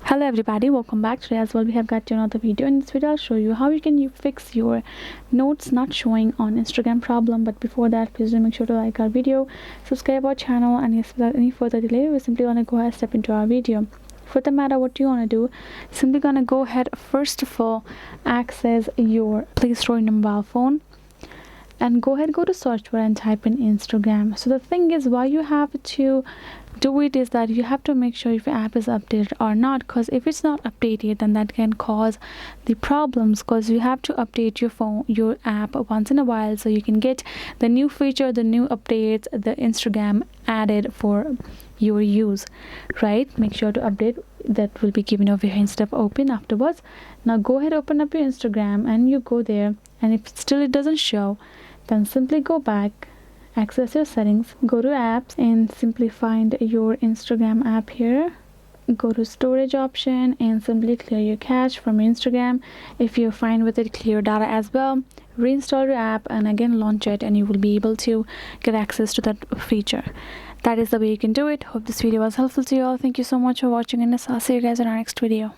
Hello everybody, welcome back. Today as well we have got another video. In this video I'll show you how you can fix your notes not showing on Instagram problem. But before that, please do make sure to like our video, subscribe our channel, and yes, without any further delay we simply want to go ahead and step into our video. For the matter, what you want to do, simply gonna go ahead, first of all access your Play Store in your mobile phone and go to search bar and type in Instagram. So the thing is, why you have to do it is that you have to make sure if your app is updated or not, because if it's not updated then that can cause the problems, because you have to update your app once in a while so you can get the new feature, the new updates, the Instagram added for your use, right? Make sure to update. That will be given over here instead of open afterwards. Now go ahead, open up your Instagram and you go there, and if still it doesn't show, then simply go back, access your settings, go to apps, and simply find your Instagram app here. Go to storage option and simply clear your cache from Instagram. If you're fine with it, clear data as well. Reinstall your app and again launch it, and you will be able to get access to that feature. That is the way you can do it. Hope this video was helpful to you all. Thank you so much for watching, and I'll see you guys in our next video.